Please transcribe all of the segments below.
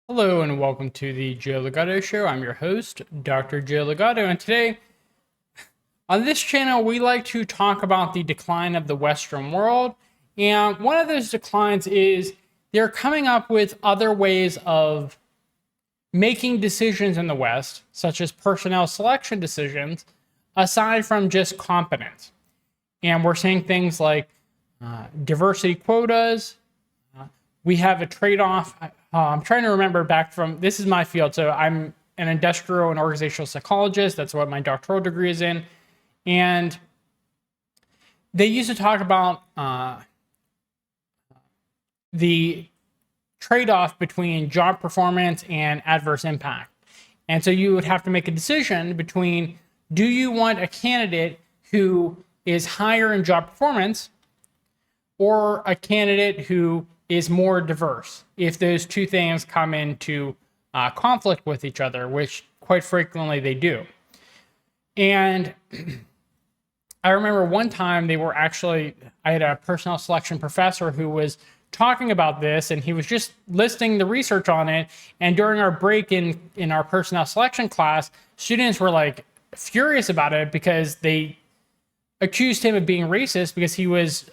Hello and welcome to the Joe Ligato Show. I'm your host, Dr. Joe Ligato, and today on this channel we like to talk about the decline of the Western world. And one of those declines is they're coming up with other ways of making decisions in the West, such as personnel selection decisions, aside from just competence. And we're seeing things like diversity quotas. We have a trade-off. I'm trying to remember back from, this is my field. So I'm an industrial and organizational psychologist. That's what my doctoral degree is in. And they used to talk about the trade-off between job performance and adverse impact. And so you would have to make a decision between, do you want a candidate who is higher in job performance or a candidate who is more diverse, if those two things come into conflict with each other, which quite frequently they do. And I remember one time I had a personnel selection professor who was talking about this, and he was just listing the research on it. And during our break in our personnel selection class, students were like furious about it because they accused him of being racist because he was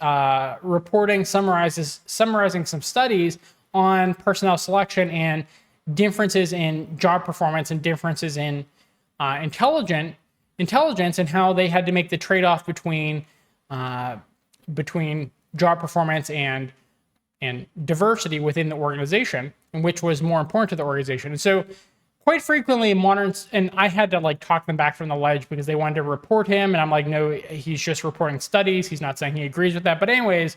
summarizing some studies on personnel selection and differences in job performance and differences in intelligence, and how they had to make the trade-off between job performance and diversity within the organization, and which was more important to the organization. And so quite frequently moderns, and I had to like talk them back from the ledge because they wanted to report him, and I'm like, no, he's just reporting studies. He's not saying he agrees with that. But anyways,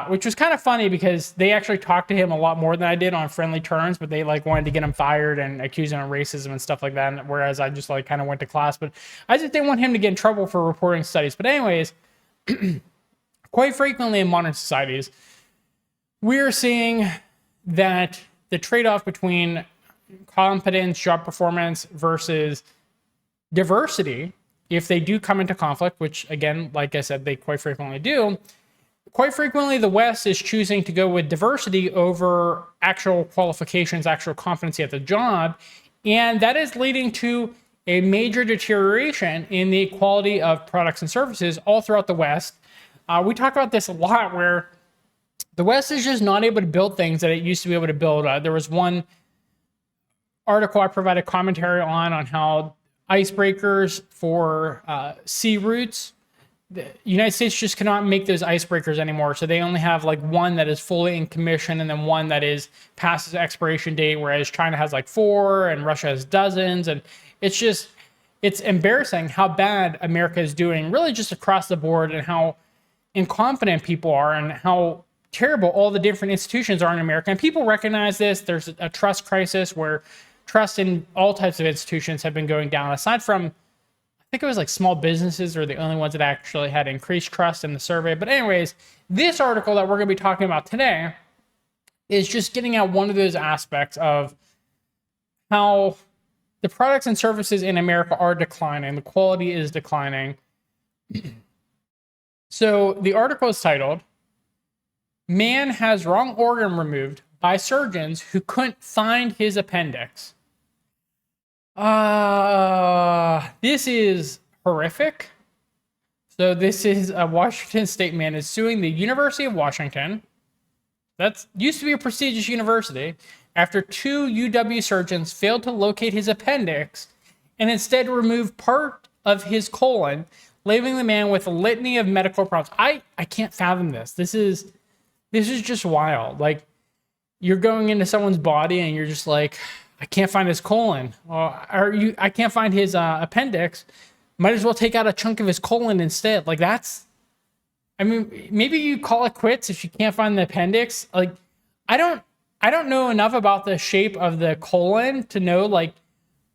which was kind of funny because they actually talked to him a lot more than I did on friendly terms, but they like wanted to get him fired and accuse him of racism and stuff like that. Whereas I just like kind of went to class, but I just didn't want him to get in trouble for reporting studies. But anyways, quite frequently in modern societies, we're seeing that the trade-off between competence, job performance versus diversity, if they do come into conflict, which again, like I said, they quite frequently do, quite frequently the West is choosing to go with diversity over actual qualifications, actual competency at the job. And that is leading to a major deterioration in the quality of products and services all throughout the West. We talk about this a lot where the West is just not able to build things that it used to be able to build. There was one article I provided commentary on how icebreakers for sea routes, the United States just cannot make those icebreakers anymore. So they only have like one that is fully in commission and then one that is past its expiration date, whereas China has like 4 and Russia has dozens. And it's embarrassing how bad America is doing really just across the board, and how incompetent people are and how terrible all the different institutions are in America. And people recognize this. There's a trust crisis where trust in all types of institutions have been going down, aside from, I think it was like small businesses are the only ones that actually had increased trust in the survey. But anyways, this article that we're going to be talking about today is just getting at one of those aspects of how the products and services in America are declining. The quality is declining. So the article is titled, "Man has wrong organ removed by surgeons who couldn't find his appendix." This is horrific. So this is a Washington State man is suing the University of Washington. That used to be a prestigious university, after 2 UW surgeons failed to locate his appendix and instead removed part of his colon, leaving the man with a litany of medical problems. I can't fathom this. This is just wild. Like, you're going into someone's body and you're just like, I can't find his colon, I can't find his appendix. Might as well take out a chunk of his colon instead. Like, maybe you call it quits if you can't find the appendix. Like, I don't know enough about the shape of the colon to know, like,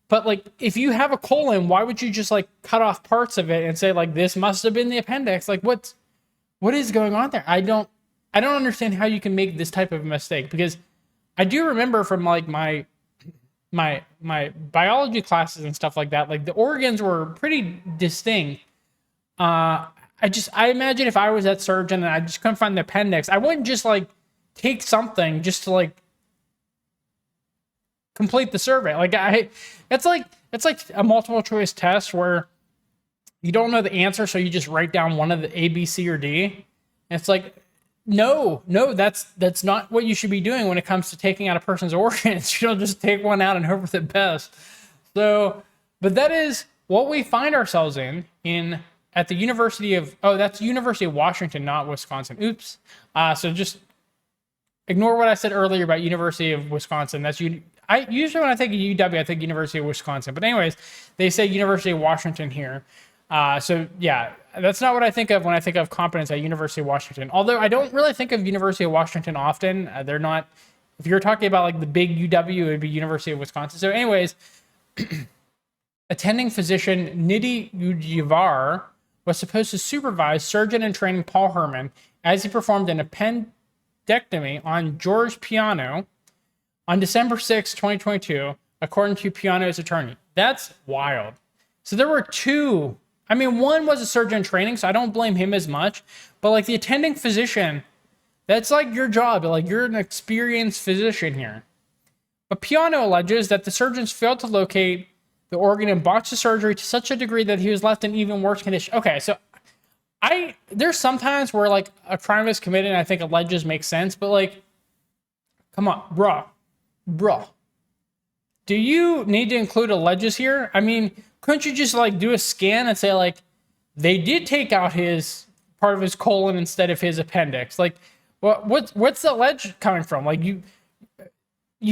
but like, if you have a colon, why would you just like cut off parts of it and say like, this must have been the appendix? Like, what is going on there? I don't understand how you can make this type of mistake, because I do remember from like my biology classes and stuff like that, like the organs were pretty distinct. I imagine if I was that surgeon and I just couldn't find the appendix, I wouldn't just like take something just to like complete the survey. It's like a multiple choice test where you don't know the answer, so you just write down one of the A, B, C, or D. And it's like, no, that's not what you should be doing when it comes to taking out a person's organs. You don't just take one out and hope for the best. So, but that is what we find ourselves in at the University of, that's University of Washington, not Wisconsin. Oops. So just ignore what I said earlier about University of Wisconsin. Usually when I think of UW, I think University of Wisconsin. But anyways, they say University of Washington here. So yeah, that's not what I think of when I think of competence at University of Washington. Although I don't really think of University of Washington often. They're not, if you're talking about like the big UW, it would be University of Wisconsin. So anyways, attending physician Nidhi Ujivar was supposed to supervise surgeon in training Paul Herman as he performed an appendectomy on George Piano on December 6, 2022, according to Piano's attorney. That's wild. So there were two. I mean, one was a surgeon in training, so I don't blame him as much. But like the attending physician, that's like your job. Like you're an experienced physician here. But Piano alleges that the surgeons failed to locate the organ and botched the surgery to such a degree that he was left in even worse condition. Okay, so there's sometimes where like a crime is committed and I think alleges make sense, but like, come on, bruh. Do you need to include alleges here? I mean, couldn't you just like do a scan and say like, they did take out his part of his colon instead of his appendix? Like, what's the allege coming from? Like you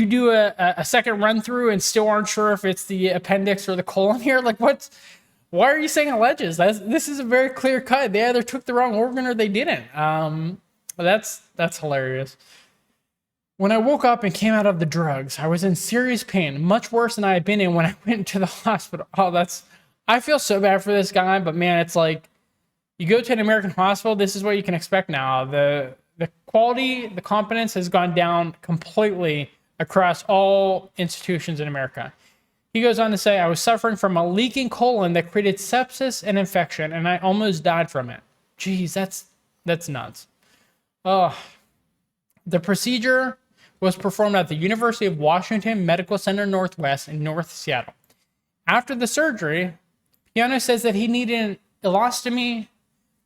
do a second run through and still aren't sure if it's the appendix or the colon here? Like why are you saying alleges? This is a very clear cut. They either took the wrong organ or they didn't. That's hilarious. When I woke up and came out of the drugs, I was in serious pain, much worse than I had been in when I went to the hospital. I feel so bad for this guy, but man, it's like, you go to an American hospital, this is what you can expect now. The quality, the competence has gone down completely across all institutions in America. He goes on to say, I was suffering from a leaking colon that created sepsis and infection, and I almost died from it. Jeez, that's nuts. The procedure was performed at the University of Washington Medical Center Northwest in North Seattle. After the surgery, Piano says that he needed an elastomy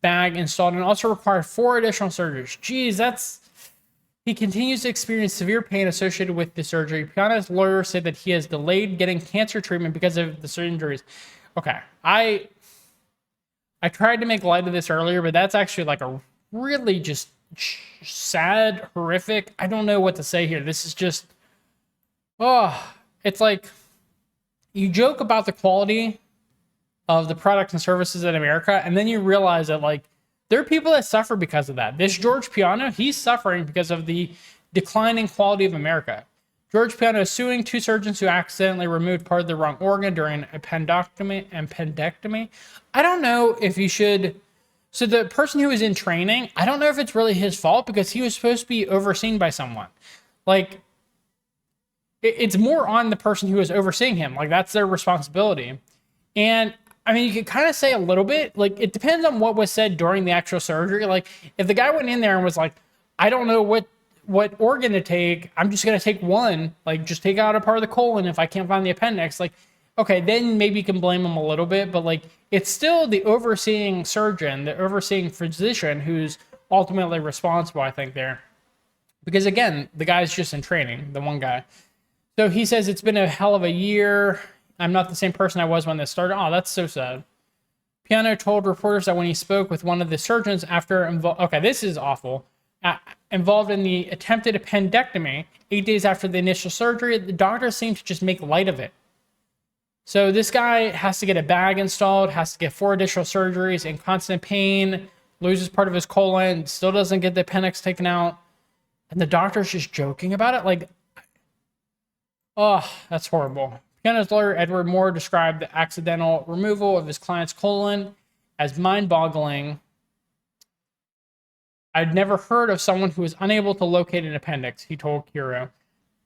bag installed and also required 4 additional surgeries. Jeez, he continues to experience severe pain associated with the surgery. Piano's lawyer said that he has delayed getting cancer treatment because of the injuries. Okay, I tried to make light of this earlier, but that's actually like a really just sad, horrific. I don't know what to say here. This is just, it's like you joke about the quality of the products and services in America, and then you realize that like there are people that suffer because of that. This George Piano, he's suffering because of the declining quality of America. George Piano is suing 2 surgeons who accidentally removed part of the wrong organ during appendectomy. I don't know if you should. So the person who was in training, I don't know if it's really his fault because he was supposed to be overseen by someone. Like, it's more on the person who was overseeing him. Like, that's their responsibility. And I mean, you could kind of say a little bit, like, it depends on what was said during the actual surgery. Like, if the guy went in there and was like, I don't know what organ to take, I'm just going to take one, like, just take out a part of the colon if I can't find the appendix. Like, okay, then maybe you can blame him a little bit, but like, it's still the overseeing surgeon, the overseeing physician who's ultimately responsible, I think, there. Because again, the guy's just in training, the one guy. So he says, it's been a hell of a year. I'm not the same person I was when this started. Oh, that's so sad. Piano told reporters that when he spoke with one of the surgeons after, okay, this is awful, involved in the attempted appendectomy 8 days after the initial surgery, the doctor seemed to just make light of it. So this guy has to get a bag installed, has to get 4 additional surgeries, in constant pain, loses part of his colon, still doesn't get the appendix taken out, and the doctor's just joking about it. Like, oh, that's horrible. Piano's lawyer, Edward Moore, described the accidental removal of his client's colon as mind-boggling. I'd never heard of someone who was unable to locate an appendix, he told Curo.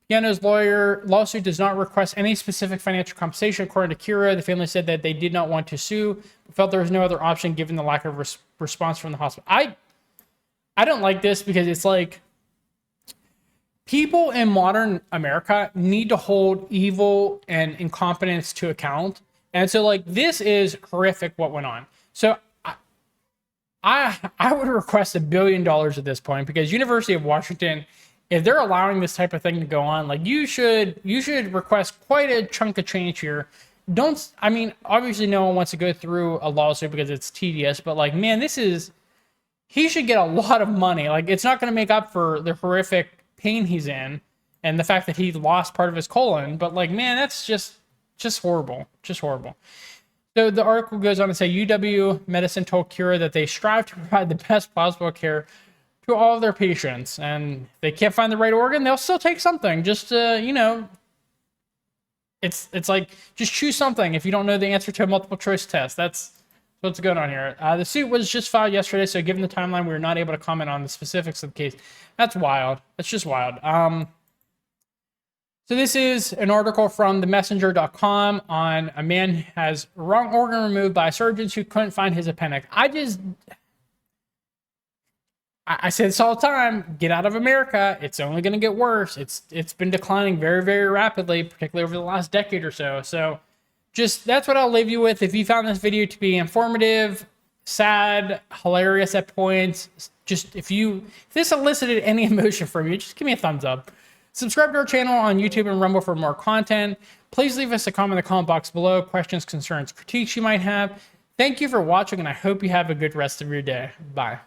Piano's lawsuit does not request any specific financial compensation. According to Curo, the family said that they did not want to sue, but felt there was no other option given the lack of response from the hospital. I don't like this because it's like, people in modern America need to hold evil and incompetence to account. And so like this is horrific what went on. So I would request $1 billion at this point, because University of Washington, if they're allowing this type of thing to go on, like you should request quite a chunk of change here. I mean, obviously no one wants to go through a lawsuit because it's tedious, but like, man, he should get a lot of money. Like, it's not going to make up for the horrific pain he's in and the fact that he lost part of his colon. But like, man, that's just horrible. Just horrible. So the article goes on to say UW Medicine told Cura that they strive to provide the best possible care to all of their patients. And if they can't find the right organ, they'll still take something. Just it's like, just choose something if you don't know the answer to a multiple choice test. That's what's going on here. The suit was just filed yesterday, so given the timeline, we were not able to comment on the specifics of the case. That's wild. That's just wild. So this is an article from themessenger.com on a man who has wrong organ removed by surgeons who couldn't find his appendix. I say this all the time, get out of America. It's only going to get worse. It's been declining very, very rapidly, particularly over the last decade or so. So just, that's what I'll leave you with. If you found this video to be informative, sad, hilarious at points, just if this elicited any emotion from you, just give me a thumbs up. Subscribe to our channel on YouTube and Rumble for more content. Please leave us a comment in the comment box below, questions, concerns, critiques you might have. Thank you for watching, and I hope you have a good rest of your day. Bye.